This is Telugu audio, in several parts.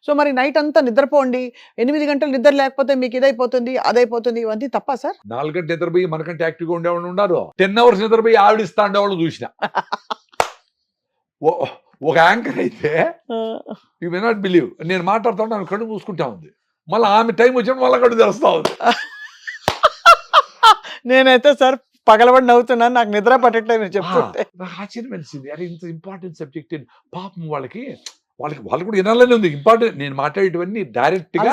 సో మరి నైట్ అంతా నిద్రపోండి, 8 గంటలు నిద్ర లేకపోతే మీకు ఇదైపోతుంది, అదైపోతుంది, ఇవన్నీ తప్పా సార్? 4 గంటలు నిద్రపోయి మనకంటే యాక్టివ్గా ఉండేవాళ్ళు ఉన్నారు. 10 అవర్స్ నిద్రపోయి ఆవిడిస్తా ఉండేవాళ్ళు చూసిన. ఒక యాంకర్ అయితే యూ మే నాట్ బిలీవ్, నేను మాట్లాడుతా నన్ను కళ్ళు మూసుకుంటా ఉంది, మళ్ళీ ఆమె టైం వచ్చినప్పుడు మళ్ళీ కళ్ళు తెరుస్తా ఉంది. నేనైతే సార్ పగలబడి నవ్వుతున్నాను, నాకు నిద్ర పట్టట్లేదు మీరు చెప్తుంటే. నాకు ఆశ్చర్యం వేసింది, అరే ఇంత ఇంపార్టెంట్ సబ్జెక్ట్ పాపం వాళ్ళు కూడా వినాలని ఉంది. ఇంపార్టెంట్ నేను మాట్లాడేటివన్నీ డైరెక్ట్ గా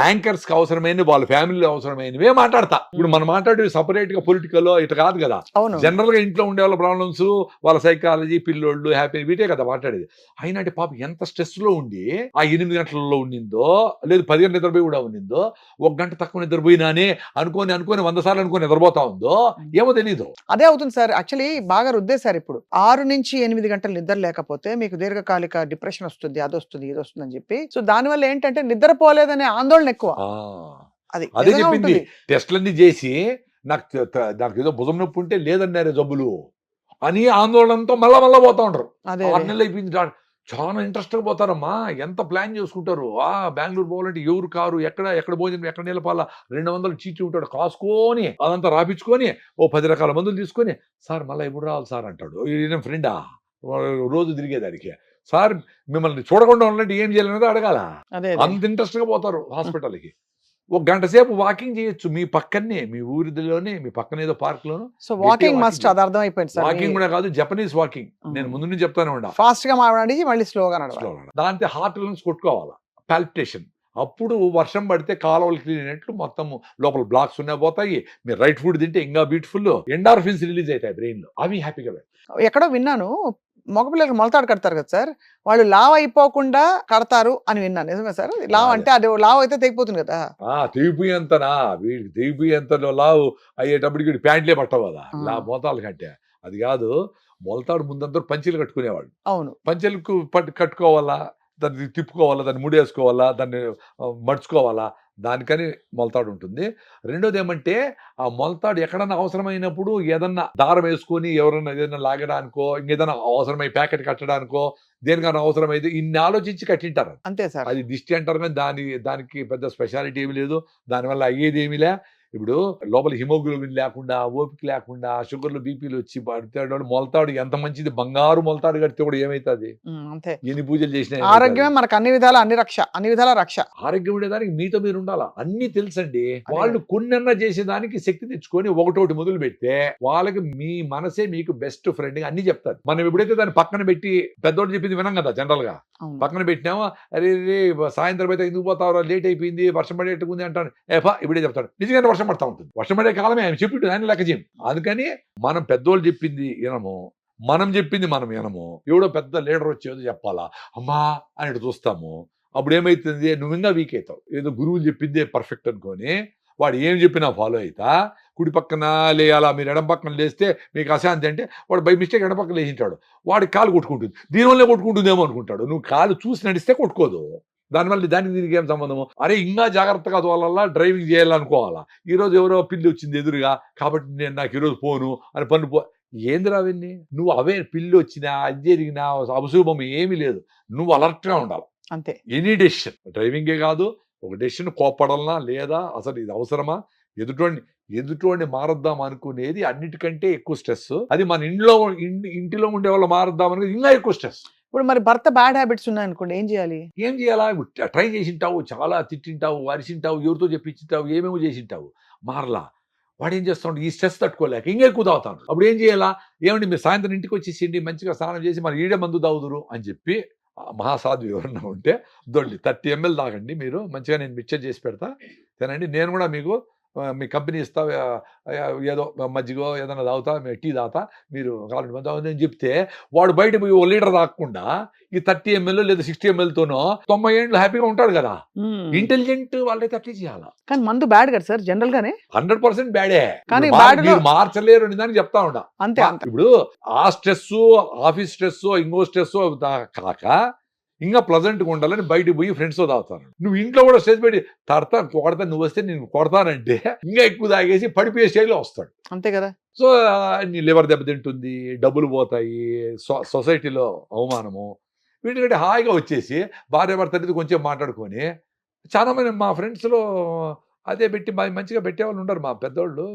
యాంకర్స్ కి అవసరమైన వాళ్ళ ఫ్యామిలీలో అవసరమైనవే మాట్లాడతా. ఇప్పుడు మనం మాట్లాడేవి సపరేట్ గా పొలిటికల్ ఇట్లా కాదు కదా. జనరల్ గా ఇంట్లో ఉండే వాళ్ళ ప్రాబ్లమ్స్, వాళ్ళ సైకాలజీ, పిల్లోళ్ళు హ్యాపీ, వీటే కదా మాట్లాడేది. అయినా అంటే పాపం ఎంత స్ట్రెస్ లో ఉండి ఆ 8 గంటలలో ఉండిందో, లేదు 10 గంటల నిద్రపోయి కూడా ఉండిందో, 1 గంట తక్కువ నిద్రపోయినానే అనుకోని 100 సార్లు అనుకోని నిద్రపోతా ఉందో ఏమో తెలీదు. అదే అవుతుంది సార్. యాక్చువల్లీ బాగా రుద్దేశారు. ఇప్పుడు 6 నుంచి 8 గంటలు నిద్ర లేకపోతే మీకు దీర్ఘకాలిక డిప్రెషన్ వస్తుంది, అది వస్తుంది, ఇది వస్తుంది అని చెప్పి. సో దానివల్ల ఏంటంటే నిద్రపోలేదనే ఆందోళన ఎక్కువ. అదే చెప్పింది. టెస్ట్లన్నీ చేసి నాకు ఏదో భుజం నొప్పి ఉంటే లేదన్నారే జబ్బులు అని ఆందోళనతో మళ్ళా పోతా ఉంటారు. 6 నెలలు అయిపోయింది, చాలా ఇంట్రెస్ట్ గా పోతారమ్మా. ఎంత ప్లాన్ చేసుకుంటారు. బెంగళూరు పోవాలంటే ఎవరు కారు, ఎక్కడ భోజనం, ఎక్కడ నిలపాలా, 200 చీటీ ఉంటాడు, కాసుకొని అదంతా రాపించుకొని 10 రకాల మందులు తీసుకొని, సార్ మళ్ళీ ఎప్పుడు రావాలి సార్ అంటాడు. ఈయన ఫ్రెండా రోజు తిరిగేదానికి. సార్ మిమ్మల్ని చూడకుండా ఉండాలంటే ఏం చేయాలనేది అడగాల. అంత ఇంట్రెస్ట్ గా పోతారు హాస్పిటల్కి. 1 గంట సేపు వాకింగ్ చేయొచ్చు మీ పక్కనే, మీ ఊరిలోనే, మీ పక్కన ఏదో పార్క్ లోను. సో వాకింగ్ మస్ట్, అది అర్థమైపోయింది సార్. వాకింగ్ కూడా కాదు, జపనీస్ వాకింగ్. నేను ముందు నుంచి చెప్తానే ఉండా, ఫాస్ట్ గా మాట్లాడి మళ్ళీ స్లోగా నడవాలి. దాంతో హార్ట్ నుంచి కొట్టుకోవాలా, పాల్పిటేషన్. అప్పుడు వర్షం పడితే కాలువలు క్లీన్ అయినట్లు మొత్తం లోపల బ్లాక్స్ ఉన్నాయి పోతాయి. మీరు రైట్ ఫుడ్ తింటే ఇంకా బ్యూటిఫుల్ ఎండార్ఫిన్స్ రిలీజ్ అవుతాయి బ్రెయిన్ లో, అవి హ్యాపీగా. ఎక్కడో విన్నాను, మగపిల్లలకు మొలతాడు కడతారు కదా సార్, వాళ్ళు లావ్ అయిపోకుండా కడతారు అని విన్నాను. నిజమే సార్? లావ్ అంటే అది లావ్ అయితే తెగిపోతుంది కదా. తెగిపోయేంతనా, వీడికి తెగిపోయేంతలో లావ్ అయ్యేటప్పటికి వీడి ప్యాంట్లే పట్టవు కదా మోతాలు కంటే. అది కాదు, మొలతాడు ముందంతా పంచెలు కట్టుకునేవాళ్ళు. అవును, పంచెలకు కట్టుకోవాలా, దాన్ని తిప్పుకోవాలా, దాన్ని ముడేసుకోవాలా, దాన్ని మడుచుకోవాలా, దానికని మొలతాడు ఉంటుంది. రెండోది ఏమంటే ఆ మొలతాడు ఎక్కడన్నా అవసరమైనప్పుడు ఏదన్నా దారం వేసుకొని ఎవరన్నా ఏదైనా లాగడానికో, ఇంకేదైనా అవసరమై ప్యాకెట్ కట్టడానికో, దేనికన్నా అవసరమైతే ఇన్ని ఆలోచించి కట్టింటారు. అంతే సార్. అది దిష్టి అంటారు, కానీ దానికి పెద్ద స్పెషాలిటీ ఏమి లేదు, దానివల్ల అయ్యేది ఏమిలే. ఇప్పుడు లోపల హిమోగ్లోబిన్ లేకుండా, ఓపిక లేకుండా, షుగర్లు, బీపీలు వచ్చి పడతాడు. మొలతాడు ఎంత మంచిది, బంగారు మొలతాడు కడితే కూడా ఏమైతుంది, అంతే. ఎన్ని పూజలు చేసినా ఆరోగ్యమే మనకు అన్ని విధాల రక్ష. ఆరోగ్యం ఉండేదానికి మీతో మీరు ఉండాలా, అన్ని తెలుసండి. వాళ్ళు కొన్నన్నా చేసేదానికి శక్తి తెచ్చుకొని ఒకటోటి మొదలు పెడితే వాళ్ళకి మీ మనసే మీకు బెస్ట్ ఫ్రెండ్ అన్ని చెప్తారు. మనం ఎప్పుడైతే దాన్ని పక్కన పెట్టి, పెద్దోడు చెప్పింది వినం కదా, జనరల్ గా పక్కన పెట్టినామో, అరే సాయంత్రం అయితే ఎందుకు పోతావు, లేట్ అయిపోయింది, వర్షం పడేట్టుకుంది అంటాను, ఇప్పుడే చెప్తాడు. నిజంగా వర్షం పడతా ఉంటుంది, వర్షం పడే కాలమే ఆయన చెప్పి ఆయన లెక్క చేయం. అందుకని మనం పెద్దోళ్ళు చెప్పింది వినము, మనం చెప్పింది మనం వినము. ఎవడో పెద్ద లీడర్ వచ్చేదో చెప్పాలా, అమ్మా అని చూస్తాము. అప్పుడు ఏమైతుంది, నువ్వు ఇంకా వీక్ అవుతావు. ఏదో గురువులు చెప్పిందే పర్ఫెక్ట్ అనుకొని వాడు ఏం చెప్పినా ఫాలో అవుతా. కుడి పక్కన లేయాలా, మీరు ఎడం పక్కన లేస్తే మీకు అశాంతి అంటే వాడు బై మిస్టేక్ ఎడం పక్కన లేచింటాడు, వాడికి కాలు కొట్టుకుంటుంది, దీనివల్లే కొట్టుకుంటుందేమో అనుకుంటాడు. నువ్వు కాలు చూసి నడిస్తే కొట్టుకోదు, దానివల్ల దానికి దీనికి ఏం సంబంధము. అరే ఇంకా జాగ్రత్తగా వల్ల డ్రైవింగ్ చేయాలనుకోవాలా. ఈరోజు ఎవరో పిల్లి వచ్చింది ఎదురుగా, కాబట్టి నాకు ఈరోజు పోను అని పన్ను ఏందిరా అవన్నీ. నువ్వు అవే పిల్లి వచ్చినా, అది జరిగినా అశుభం ఏమీ లేదు, నువ్వు అలర్ట్గా ఉండాలి అంతే. ఎనీ డెసిషన్, డ్రైవింగే కాదు, ఒక డెసిషన్ కోపడాలనా లేదా, అసలు ఇది అవసరమా, ఎదుటోడిని మారద్దాం అనుకునేది అన్నిటికంటే ఎక్కువ స్ట్రెస్. అది మన ఇంటిలో ఉండే వాళ్ళు మారద్దాం అనేది ఇంకా ఎక్కువ స్ట్రెస్. ఇప్పుడు మరి భర్త బ్యాడ్ హ్యాబిట్స్ ఉన్నాయనుకోండి, ఏం చేయాలా? ట్రై చేసింటావు, చాలా తిట్టింటావు, అరిసింటావు, ఎవరితో చెప్పించింటావు, ఏమేమో చేసింటావు, మారలా. వాడు ఏం చేస్తాడు, ఈ స్ట్రెస్ తట్టుకోలేక ఇంకా ఎక్కువ తాగుతాడు. అప్పుడు ఏం చేయాలా, ఏమండి మీరు సాయంత్రం ఇంటికి వచ్చేసిండి, మంచిగా స్నానం చేసి మరి ఈడే మందు తాగుదురు అని చెప్పి, మహాసాధు ఎవరన్నా ఉంటే దొల్లి 30 ml తాగండి మీరు, మంచిగా నేను మిక్చర్ చేసి పెడతా తినండి, నేను కూడా మీకు మీ కంపెనీ ఇస్తా, ఏదో మజ్జిగో ఏదైనా తాగుతా, టీ తాగుతా, మీరు కావాలంటే మంది తాగుతుంది చెప్తే, వాడు బయట పోయి 1 లీటర్ తాగకుండా ఈ 30 ml లేదా 60 ml తోనో 90 ఏళ్ళు హ్యాపీగా ఉంటాడు కదా. ఇంటెలిజెంట్ వాళ్ళైతే అట్లే చేయాలా. కానీ మందు బ్యాడ్ కదా సార్, జనరల్ గానే 100% బ్యాడే. కానీ మీరు మార్చలేరు అని దానికి చెప్తా ఉంటా. అంతే. ఇప్పుడు ఆ స్ట్రెస్, ఆఫీస్ స్ట్రెస్, ఇంకో స్ట్రెస్ కాక ఇంకా ప్లజెంట్గా ఉండాలని బయటకు పోయి ఫ్రెండ్స్తో తాగుతాను. నువ్వు ఇంట్లో కూడా స్టేజ్ పెట్టి కొడతా, నువ్వు వస్తే నేను కొడతానంటే ఇంకా ఎక్కువ తాగేసి పడిపోయే స్టేజ్లో వస్తాడు. అంతే కదా. సో నీ లివర్ దెబ్బతింటుంది, డబ్బులు పోతాయి, సొసైటీలో అవమానము, వీటికంటే హాయిగా వచ్చేసి భార్య భర్త కొంచెం మాట్లాడుకొని చాలా మంది మా ఫ్రెండ్స్లో అదే పెట్టి మంచిగా పెట్టేవాళ్ళు ఉండరు. మా పెద్దోళ్ళు,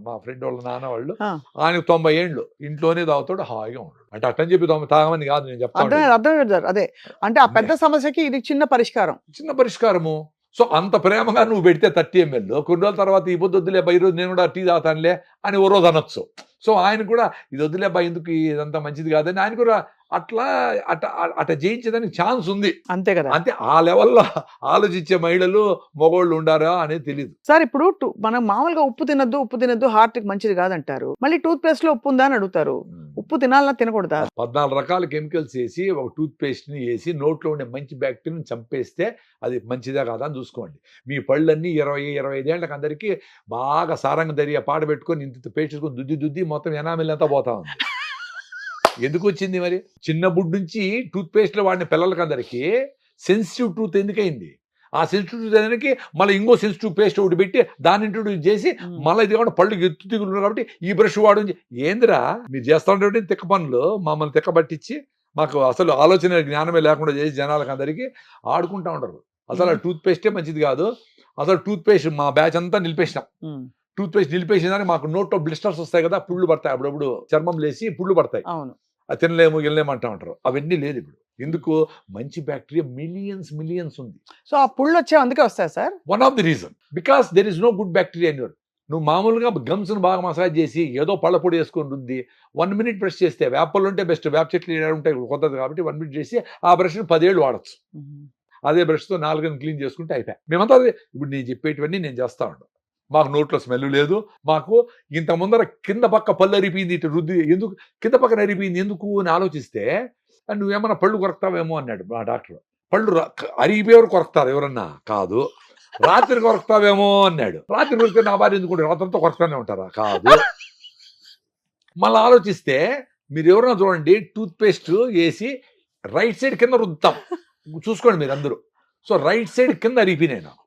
మా ఫ్రెండ్ వాళ్ళ నాన్న వాళ్ళు, ఆ. ఆయనకు 90 ఏండ్లు ఇంట్లోనే తాగుతాడు, హాయిగా ఉంటాడు. అంటే అట్లని చెప్పి తాగమని కాదు నేను చెప్తాను. అర్థమైంది సార్. అదే అంటే ఆ పెద్ద సమస్యకి ఇది చిన్న పరిష్కారం. చిన్న పరిష్కారము. సో అంత ప్రేమగా నువ్వు పెడితే 30 ml కొన్ని రోజుల తర్వాత ఈ పొద్దు వద్దులే బా, ఈరోజు నేను కూడా టీ తాగుతానులే అని ఓ రోజు అనొచ్చు. సో ఆయన కూడా ఇది వద్దులే బా, ఎందుకు ఇదంతా మంచిది కాదని ఆయన కూడా అట్లా జయించేదానికి ఛాన్స్ ఉంది. అంతే కదా. అంతే ఆ లెవెల్లో ఆలోచించే మహిళలు మగవాళ్ళు ఉండారా అనేది తెలియదు. సార్ ఇప్పుడు మనం మామూలుగా ఉప్పు తినద్దు హార్ట్ కి మంచిది కాదంటారు. మళ్ళీ టూత్ పేస్ట్ లో ఉప్పు ఉందా అని అడుగుతారు. ఉప్పు తినాలన్నా తినకూడదా? 14 రకాల కెమికల్స్ వేసి ఒక టూత్ పేస్ట్ ని వేసి నోట్లో ఉండే మంచి బ్యాక్టీరియాని చంపేస్తే అది మంచిదా కాదా అని చూసుకోండి. మీ పళ్ళన్నీ 20-25 ఏళ్ళకి అందరికీ బాగా సారంగ దరియా పాడ పెట్టుకొని ఇంత పేస్ట్ వేసుకొని దుద్ది మొత్తం ఎనామిల్ అంతా పోతా ఉంది. ఎందుకు వచ్చింది మరి? చిన్న బుడ్ నుంచి టూత్ పేస్ట్లో వాడిన పిల్లలకి అందరికీ సెన్సిటివ్ టూత్ ఎందుకైంది? ఆ సెన్సిటివ్ టూత్ అనేది మళ్ళీ ఇంకో సెన్సిటివ్ పేస్ట్ ఒకటి పెట్టి దాన్ని ఇంట్రొడ్యూస్ చేసి మళ్ళీ ఇది కూడా పళ్ళు ఎత్తు దిగులు కాబట్టి ఈ బ్రష్ వాడు. ఏందిరా మీరు చేస్తా ఉంటే తిక్క పనులు మమ్మల్ని తిక్కబట్టించి మాకు అసలు ఆలోచన జ్ఞానమే లేకుండా చేసి జనాలకు అందరికీ ఆడుకుంటా ఉండరు. అసలు ఆ టూత్ పేస్టే మంచిది కాదు. అసలు టూత్ పేస్ట్ మా బ్యాచ్ అంతా నిలిపేసినాం. టూత్ పేస్ట్ నిలిపేసిందని మాకు నోట్లో బ్లిస్టర్స్ వస్తాయి కదా, పుళ్ళు పడతాయి, అప్పుడప్పుడు చర్మం లేసి పుళ్ళు పడతాయి. అది తినలేము అంటా ఉంటారు. అవన్నీ లేదు ఇప్పుడు. ఎందుకు? మంచి బ్యాక్టీరియా మిలియన్స్ ఉంది. సో ఆ పుళ్ళు వచ్చే అందుకే వస్తాయి sir. One of the reason because there is no good bacteria in your. నువ్వు మామూలుగా గమ్స్ ను బాగా మసాజ్ చేసి ఏదో పళ్ళ పొడి వేసుకొని రుద్ది 1 minute బ్రష్ చేస్తే, వేపలు ఉంటే బెస్ట్, వేప చెట్లు ఉంటాయి కొత్తది కాబట్టి 1 minute చేసి ఆ బ్రష్ని 10 ఏళ్ళు వాడచ్చు. అదే బ్రష్తో 4 క్లీన్ చేసుకుంటే అయిపోయి. మేమంతా అదే ఇప్పుడు నేను చెప్పేటివన్నీ నేను చేస్తా ఉంటాను. మాకు నోట్లో స్మెల్ లేదు. మాకు ఇంత ముందర కింద పక్క పళ్ళు అరిపోయింది, ఇటు రుద్ది ఎందుకు కింద పక్కన అరిపోయింది ఎందుకు అని ఆలోచిస్తే, నువ్వేమన్నా పళ్ళు కొరకుతావేమో అన్నాడు మా డాక్టర్. పళ్ళు అరిగిపోయేవారు కొరకుతారు ఎవరన్నా? కాదు. రాత్రి కొరకుతావేమో అన్నాడు. రాత్రి కొరికితే నా భార్య ఎందుకు రాత్రంతా కొరకుతానే ఉంటారా? కాదు. మళ్ళీ ఆలోచిస్తే మీరు ఎవరన్నా చూడండి, టూత్ పేస్ట్ వేసి రైట్ సైడ్ కింద రుద్దాం, చూసుకోండి మీరు అందరూ. సో రైట్ సైడ్ కింద అరిగిపోయినాయి నాకు.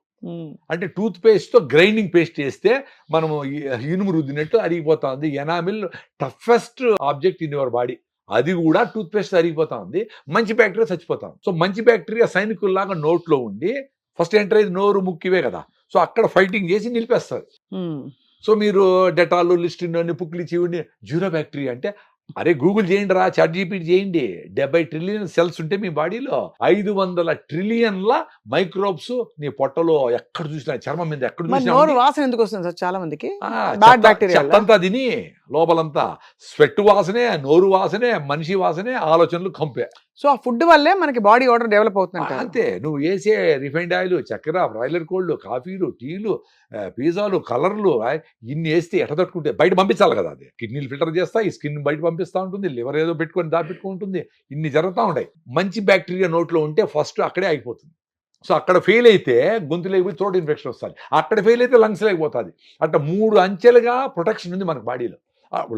అంటే టూత్ పేస్ట్తో గ్రైండింగ్ పేస్ట్ చేస్తే మనము ఇనుము రుద్దినట్టు అరిగిపోతా ఉంది. Enamel toughest object in your body, అది కూడా టూత్ పేస్ట్ అరిగిపోతా ఉంది. మంచి బ్యాక్టీరియా చచ్చిపోతాం. సో మంచి బ్యాక్టీరియా సైనికుల్లాగా నోట్లో ఉండి ఫస్ట్ ఎంటర్ అయ్యేది నోరు ముక్కివే కదా. సో అక్కడ ఫైటింగ్ చేసి నిలిపేస్తారు. సో మీరు డెటాల్, లిస్టిన్, పుక్లి, చివుని, జీరో బ్యాక్టీరియా అంటే అరే గూగుల్ చేయండి రా, చాట్ జీపీటీ చేయండి. 70 ట్రిలియన్ సెల్స్ ఉంటే మీ బాడీలో 500 ట్రిలియన్ల మైక్రోబ్స్ నీ పొట్టలో ఎక్కడ చూసినా, చర్మం మీద ఎక్కడ చూసినా. వాసన ఎందుకు వస్తుంది సార్ చాలా మందికి? చెత్తంతా తిని లోపలంతా స్వెట్ వాసనే, నోరు వాసనే, మనిషి వాసనే, ఆలోచనలు కంపే. సో ఆ ఫుడ్ వల్లే మనకి బాడీ ఆర్డర్ డెవలప్ అవుతుంది. అంతే. నువ్వు వేసే రిఫైండ్ ఆయిల్, చక్కెర, బ్రాయిలర్ కోళ్ళు, కాఫీలు, టీలు, పిజ్జాలు, కలర్లు ఇన్ని వేస్తే ఎట తట్టుకుంటే బయట పంపించాలి కదా. అది కిడ్నీలు ఫిల్టర్ చేస్తా, ఈ స్కిన్ బయట పంపిస్తూ ఉంటుంది, లివర్ ఏదో పెట్టుకొని దాపెట్టుకుంటుంది, ఇన్ని జరుగుతూ ఉంటాయి. మంచి బ్యాక్టీరియా నోట్లో ఉంటే ఫస్ట్ అక్కడే అయిపోతుంది. సో అక్కడ ఫెయిల్ అయితే గొంతులోకి పోయి థ్రోట్ ఇన్ఫెక్షన్ వస్తుంది, అక్కడ ఫెయిల్ అయితే లంగ్స్ లేకపోతుంది. అట్లా 3 అంచెలుగా ప్రొటెక్షన్ ఉంది మనకు బాడీలో.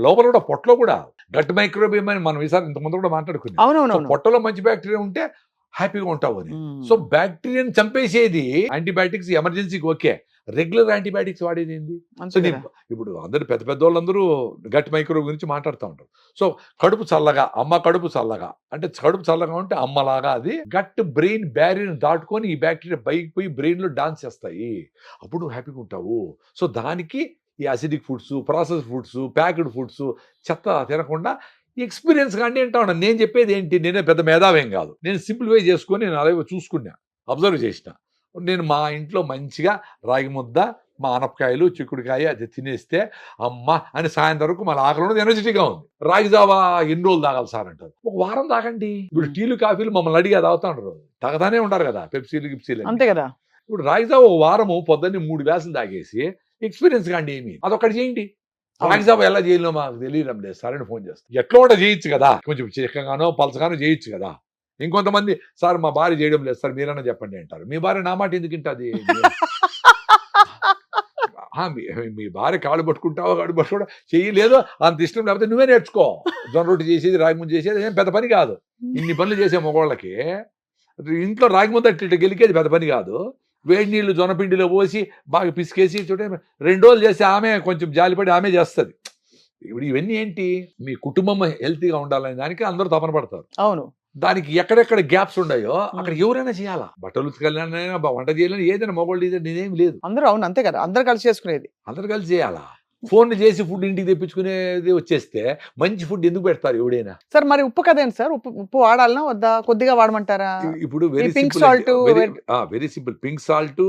లోపల కూడా పొట్టలో కూడా గట్ మైక్రోబియం అని మనం ఈసారి ఇంతకుముందు కూడా మాట్లాడుకున్నాం. పొట్టలో మంచి బ్యాక్టీరియా ఉంటే హ్యాపీగా ఉంటావు అని. సో బ్యాక్టీరియాని చంపేసేది యాంటీబయాటిక్స్ ఎమర్జెన్సీకి ఓకే. రెగ్యులర్ యాంటీబయాటిక్స్ వాడేది ఏంది? సో ఇప్పుడు అందరూ పెద్ద వాళ్ళందరూ గట్ మైక్రోబ్ గురించి మాట్లాడుతూ ఉంటారు. సో కడుపు చల్లగా, అమ్మ కడుపు చల్లగా అంటే కడుపు చల్లగా ఉంటే అమ్మలాగా అది గట్ బ్రెయిన్ బ్యారియర్ దాటుకొని ఈ బ్యాక్టీరియా బయటకు పోయి బ్రెయిన్ లో డాన్స్ చేస్తాయి. అప్పుడు నువ్వు హ్యాపీగా ఉంటావు. సో దానికి ఈ acidic foods, process foods, packed foods చెత్త తినకుండా ఎక్స్పీరియన్స్ కానీ అంటా ఉన్నాను. నేను చెప్పేది ఏంటి, నేనే పెద్ద మేధావేం కాదు. నేను సింప్లిఫై చేసుకొని నేను అలాగే చూసుకున్నా, అబ్జర్వ్ చేసిన. నేను మా ఇంట్లో మంచిగా రాగి ముద్ద, మా ఆనపకాయలు, చిక్కుడుకాయ అది తినేస్తే అమ్మ అని సాయంత్రం వరకు మళ్ళీ ఆకలి ఉన్నది, ఎనర్జెటిక్గా ఉంది. రాగి జావా ఎన్ని రోజులు తాగాలి సార్ అంటారు. ఒక వారం తాగండి. ఇప్పుడు టీలు, కాఫీలు మమ్మల్ని అడిగి తాగుతా ఉంటారు, తాగుతానే ఉంటారు కదా, పెప్సీలు, గిప్సీలు అంతే కదా. ఇప్పుడు రాగి జావా ఒక వారము పొద్దున్నే 3 గ్లాసులు తాగేసి ఎక్స్పీరియన్స్ కాండి ఏమి అదొకటి చేయండి. రాగి జావా ఎలా చేయాలో మాకు తెలియడం లేదు, సరైన ఫోన్ చేస్తాను. ఎట్లా కూడా చేయొచ్చు కదా, కొంచెం చిక్కగానో పలసగానో చేయొచ్చు కదా. ఇంకొంతమంది సార్ మా భార్య చేయడం లేదు సార్ మీరన్నా చెప్పండి అంటారు. మీ భార్య నా మాట ఎందుకు వింటుంది? మీ భార్య కాళ్ళు పట్టుకుంటావో కాళ్ళు పట్టుకుంటా చేయలేదు అంత ఇష్టం లేకపోతే నువ్వే నేర్చుకో. జొన్న రొట్టి చేసేది, రాగి ముద్ద చేసేది ఏం పెద్ద పని కాదు. ఇన్ని పనులు చేసే మగవాళ్ళకి ఇంట్లో రాగి ముద్ద ఇట్లా గెలికేది పెద్ద పని కాదు. వేడి నీళ్లు జొన్నపిండిలో పోసి బాగా పిసికేసి చూడే 2 రోజులు చేసి ఆమె కొంచెం జాలిపడి ఆమె చేస్తుంది. ఇప్పుడు ఇవన్నీ ఏంటి, మీ కుటుంబం హెల్తీగా ఉండాలనే దానికి అందరూ తపన పడతారు. అవును. దానికి ఎక్కడెక్కడ గ్యాప్స్ ఉన్నాయో అక్కడ ఎవరైనా చేయాలా, బట్టలు ఉతకాలైనా వంట చేయాలని ఏదైనా మొగోళ్ళు నేనేం లేదు, అందరూ అవును అంతే కదా, అందరు కలిసి చేసుకునేది. అందరు కలిసి చేయాలా. ఫోన్లు చేసి ఫుడ్ ఇంటికి తెప్పించుకునేది వచ్చేస్తే మంచి ఫుడ్ ఎందుకు పెడతారు ఎవడైనా? సార్ మరి ఉప్పు కదేంటి సార్, ఉప్పు వాడాలనా వద్దా, కొద్దిగా వాడమంటారా? ఇప్పుడు very pink simple, salt, very simple. Pink salt,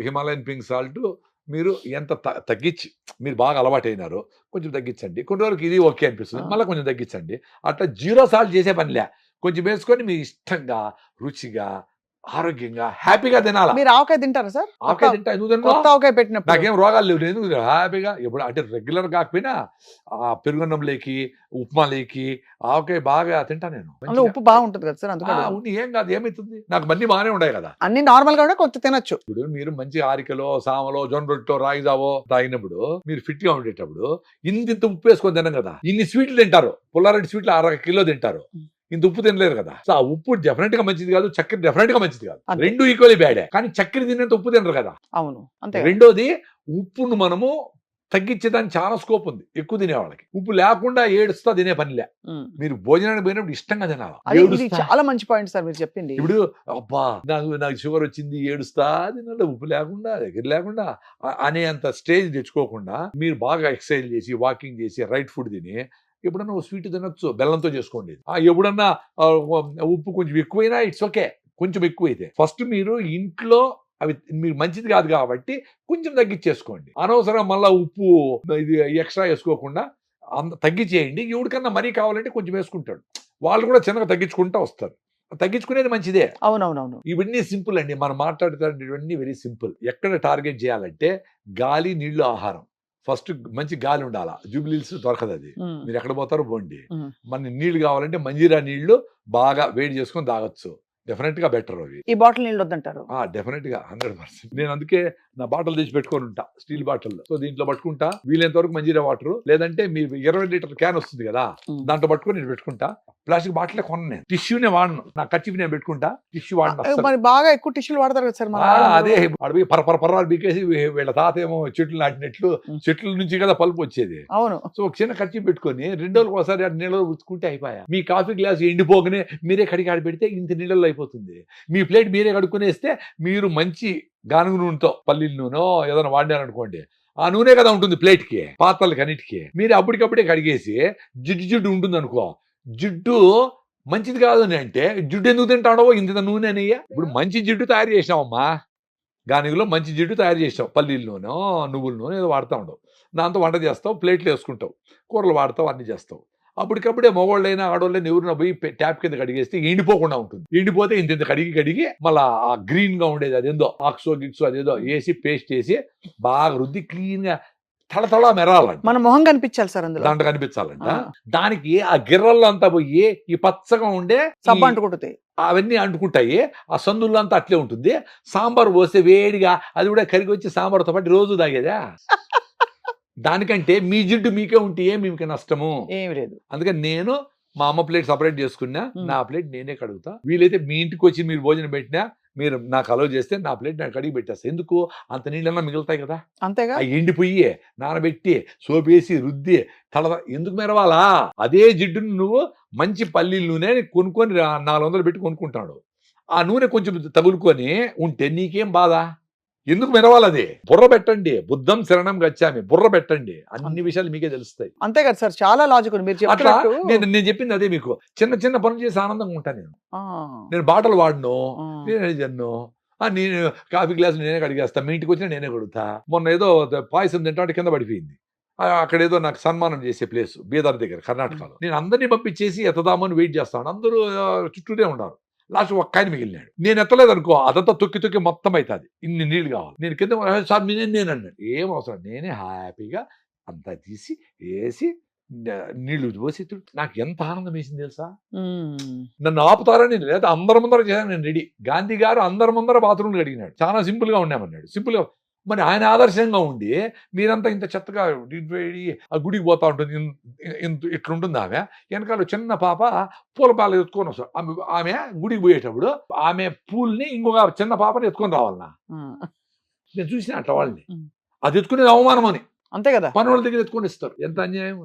Himalayan pink salt మీరు ఎంత తగ్గించి, మీరు బాగా అలవాటు అయినారు కొంచెం తగ్గించండి, కొన్ని రోజులకి ఇది ఓకే అనిపిస్తుంది మళ్ళీ కొంచెం తగ్గించండి. అట్లా 0 సాల్ట్ చేసే పనిలే, కొంచెం వేసుకొని మీ ఇష్టంగా రుచిగా ఆరోగ్యంగా హ్యాపీగా తినాలా. మీరు ఆవకాయ తింటారా సార్? ఆవకాయ తింటా, ఎందుకు తినను? కొత్త ఆవకాయ పెట్టినప్పుడు నాకేం రోగాలు లేవు, నేను హ్యాపీగా ఎప్పుడు అంటే రెగ్యులర్ కాకపోయినా పెరుగున్నం లేకి ఉప్మా లేకి ఆవకాయ బాగా తింటా నేను. అందులో ఉప్పు బాగుంటుంది కదా సార్, అందుకని ఉండి ఏం కాదు, ఏమవుతుంది, నాకు మళ్ళీ బాగానే ఉన్నాయి కదా. అన్ని నార్మల్ గా కూడా కొంచెం తినొచ్చు. ఇప్పుడు మీరు మంచి ఆరికలో సామలో జొన్న రొట్టెలో రాగి జావో తాగినప్పుడు మీరు ఫిట్ గా ఉండేటప్పుడు ఇంత ఉప్పు వేసుకొని తినం కదా. ఇన్ని స్వీట్లు తింటారు, పుల్లారెడ్డి స్వీట్లు 1/2 కిలో తింటారు, ఇంత ఉప్పు తినలేరు కదా. సో ఆ ఉప్పు డెఫినెట్ గా మంచిది కాదు, చక్కెర డెఫినెట్ గా మంచిది కాదు, రెండు ఈక్వల్లీ బ్యాడే. కానీ చక్కెర తినేంత ఉప్పు తినరు కదా. అవును అంతే. రెండోది ఉప్పును మనము తగ్గించేదానికి చాలా స్కోప్ ఉంది ఎక్కువ తినే వాళ్ళకి. ఉప్పు లేకుండా ఏడుస్తా తినే పనిలే, మీరు భోజనానికి పోయినప్పుడు ఇష్టంగా తినాలి. చాలా మంచి పాయింట్ సార్ మీరు చెప్పింది. ఇప్పుడు అబ్బా నాకు షుగర్ వచ్చింది ఏడుస్తా తినాలి, ఉప్పు లేకుండా దగ్గర లేకుండా అనే అంత స్టేజ్ తెచ్చుకోకుండా మీరు బాగా ఎక్సర్సైజ్ చేసి వాకింగ్ చేసి రైట్ ఫుడ్ తిని ఎప్పుడన్నా స్వీట్ తినొచ్చు, బెల్లంతో చేసుకోండి. ఎప్పుడన్నా ఉప్పు కొంచెం ఎక్కువైనా ఇట్స్ ఓకే, కొంచెం ఎక్కువైతే ఫస్ట్ మీరు ఇంట్లో అవి మీరు మంచిది కాదు కాబట్టి కొంచెం తగ్గించేసుకోండి. అనవసరం మళ్ళీ ఉప్పు ఇది ఎక్స్ట్రా వేసుకోకుండా అంత తగ్గించేయండి. ఎవరికన్నా మరీ కావాలంటే కొంచెం వేసుకుంటాడు, వాళ్ళు కూడా చిన్నగా తగ్గించుకుంటూ వస్తారు. తగ్గించుకునేది మంచిదే. అవునవునవును, ఇవన్నీ సింపుల్ అండి, మనం మాట్లాడుతున్నవన్నీ వెరీ సింపుల్. ఎక్కడ టార్గెట్ చేయాలంటే గాలి నీళ్లు ఆహారం. ఫస్ట్ మంచి గాలి ఉండాలా, జూబ్లీహిల్స్ దొరకదు అది, మీరు ఎక్కడ పోతారో పోండి. మన నీళ్లు కావాలంటే మంజీరా నీళ్లు బాగా వేడి చేసుకొని తాగొచ్చు, డెఫినెట్ గా బెటర్ అవి. ఈ బాటిల్ నీళ్ళు వద్దంటారు? డెఫినెట్ గా 100%. నేను అందుకే నా బాటిల్ తెచ్చి పెట్టుకొని ఉంటా, స్టీల్ బాటిల్. సో దీంట్లో పట్టుకుంటా వీలైనంత వరకు మంజీరా వాటర్, లేదంటే మీ 20 లీటర్ క్యాన్ వస్తుంది కదా దాంట్లో పట్టుకొని నేను పెట్టుకుంటా. ప్లాస్టిక్ బాటిల్ కొన్న, నేను టిష్యూనే వాడను, నా కచ్చివి నేను పెట్టుకుంటా, టిష్యూ వాడిన. మరి బాగా ఎక్కువ టిష్యూలు వాడతారు కదా సార్. అదే అడిగి పర్రాలు బీకేసి వీళ్ళ తాత ఏమో చెట్లు నాటినట్లు చెట్ల నుంచి కదా పలుపు వచ్చేది. అవును. సో ఒక చిన్న ఖర్చు పెట్టుకొని 2 రోజులకు ఒకసారి నీళ్ళలో ఉతుకుంటే అయిపోయా. మీ కాఫీ గ్లాస్ ఎండిపోగానే మీరే కడిగి ఆడి పెడితే ఇంత నీళ్ళలో అయిపోతుంది. మీ ప్లేట్ మీరే కడుక్కునేస్తే మీరు మంచి గానుగ నూనెతో పల్లీల నూనె ఏదైనా వాడినారనుకోండి, ఆ నూనె కదా ఉంటుంది ప్లేట్కి పాత్రలకి అన్నిటికీ. మీరు అప్పటికప్పుడే కడిగేసి జిడ్డు ఉంటుంది అనుకో, జిడ్డు మంచిది కాదు అని అంటే జిడ్డు ఎందుకు తింటాడో ఇంత నూనె అనయ్యా. ఇప్పుడు మంచి జిడ్డు తయారు చేసినావమ్మా, గానుగలో మంచి జిడ్డు తయారు చేసావు, పల్లీల నూనె నువ్వుల నూనె ఏదో వాడుతూ ఉండవు, దాంతో వంట చేస్తావు, ప్లేట్లు వేసుకుంటావు, కూరలు వాడతావు, అన్ని చేస్తావు. అప్పటికప్పుడే మగవాళ్ళైనా ఆడవాళ్ళైనా ఎవరైనా పోయి ట్యాప్ కింద కడిగేస్తే ఎండిపోకుండా ఉంటుంది. ఎండిపోతే ఇంత కడిగి మళ్ళీ ఆ గ్రీన్ గా ఉండేది అదేందో ఆక్సో గిక్సో అదేదో వేసి పేస్ట్ వేసి బాగా రుద్ది క్లీన్ గా తళతళ మెరాలంట, మన మొహం కనిపించాలి సార్ అందులో, దాంట్లో కనిపించాలంట. దానికి ఆ గిర్రల్లో అంతా పోయి ఈ పచ్చగా ఉండే సబ్బు అంటుకుంటాయి, అవన్నీ అంటుకుంటాయి, ఆ సందుల్లో అంతా అట్లే ఉంటుంది. సాంబార్ పోస్తే వేడిగా అది కూడా కరిగి వచ్చి సాంబార్తో పాటు రోజు తాగేదా. దానికంటే మీ జిడ్డు మీకే ఉంటే మీకు నష్టము ఏమి లేదు. అందుకని నేను మా అమ్మ ప్లేట్ సపరేట్ చేసుకున్నా, నా ప్లేట్ నేనే కడుగుతా. వీలైతే మీ ఇంటికి వచ్చి మీరు భోజనం పెట్టినా మీరు నాకు అలౌ చేస్తే నా ప్లేట్ నాకు కడిగి పెట్టేస్తా. ఎందుకు, అంత నీళ్ళన్నా మిగులుతాయి కదా. అంతేగా, ఎండిపోయి నానబెట్టి సోపేసి రుద్ది ఎందుకు మెరవాలా. అదే జిడ్డును నువ్వు మంచి పల్లీల నూనె కొనుక్కొని 400 పెట్టి కొనుక్కుంటాడు, ఆ నూనె కొంచెం తగులుకొని ఉంటే నీకేం బాధ, ఎందుకు మెరవాలది. బుర్ర పెట్టండి, బుద్ధం శరణం గచ్చామి, బుర్ర పెట్టండి, అన్ని విషయాలు మీకే తెలుస్తాయి. అంతే కదా సార్, చాలా లాజిక్ ఉంది మీరు అట్లా. నేను చెప్పింది అదే, మీకు చిన్న చిన్న పనులు చేసి ఆనందంగా ఉంటాను. నేను బాటలు వాడను, నేను జన్ను, నేను కాఫీ గ్లాస్ నేనే కడిగేస్తా, మీ ఇంటికి వచ్చినా నేనే కడుగుతా. మొన్న ఏదో పాయసం తింటే కింద పడిపోయింది, అక్కడ ఏదో నాకు సన్మానం చేసే ప్లేస్ బీదర్ దగ్గర కర్ణాటకలో. నేను అందరినీ పంపించేసి ఎత్తదామని వెయిట్ చేస్తాను, అందరూ చుట్టూనే ఉన్నారు. లాస్ట్ ఒక్క ఆయన మిగిలినాడు, నేను ఎత్తలేదు అనుకో, అదంతా తొక్కి మొత్తం అవుతుంది, ఇన్ని నీళ్ళు కావాలి. నేను కింద సార్ నేను అన్నాడు, ఏం అవసరం, నేనే హ్యాపీగా అంతా తీసి వేసి నీళ్లు పోసి నాకు ఎంత ఆనందం వేసింది తెలుసా. నన్ను ఆపుతారని లేదా అందరి ముందర చేశాను నేను రెడీ. గాంధీ గారు అందరి ముందర బాత్రూమ్లు అడిగినాడు, చాలా సింపుల్ గా ఉన్నామన్నాడు. సింపుల్ గా మరి ఆయన ఆదర్శంగా ఉండి మీరంతా ఇంత చెత్తగా ఆ గుడికి పోతా ఉంటుంది, ఇట్లుంటుంది. ఆమె వెనకాల చిన్న పాప పూల పాలు ఎత్తుకొని వస్తాడు. ఆమె గుడికి పోయేటప్పుడు ఆమె పూల్ని ఇంకొక చిన్న పాపని ఎత్తుకొని రావాలన్నా. నేను చూసిన అట్లా వాళ్ళని, అది ఎత్తుకునేది అవమానం అని. అంతే కదా, పని వాళ్ళ దగ్గర ఎత్తుకొని ఇస్తారు. ఎంత అన్యాయం,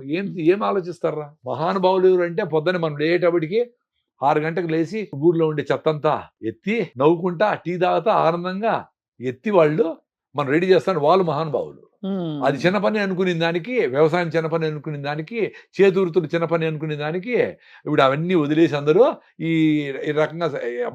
ఏం ఆలోచిస్తారా మహానుభావులు ఎవరు అంటే, పొద్దున్న మనం లేటప్పటికి 6 గంటలకు లేచి ఊర్లో ఉండే చెత్తంతా ఎత్తి నవ్వుకుంటా టీ తాగుతా ఆనందంగా ఎత్తి వాళ్ళు మనం రెడీ చేస్తాను. వాళ్ళు మహానుభావులు. అది చిన్న పని అనుకునే దానికి, వ్యవసాయం చిన్న పని అనుకునే దానికి, చేతి వృత్తులు చిన్న పని అనుకునే దానికి ఇప్పుడు అవన్నీ వదిలేసి అందరూ ఈ ఈ రకంగా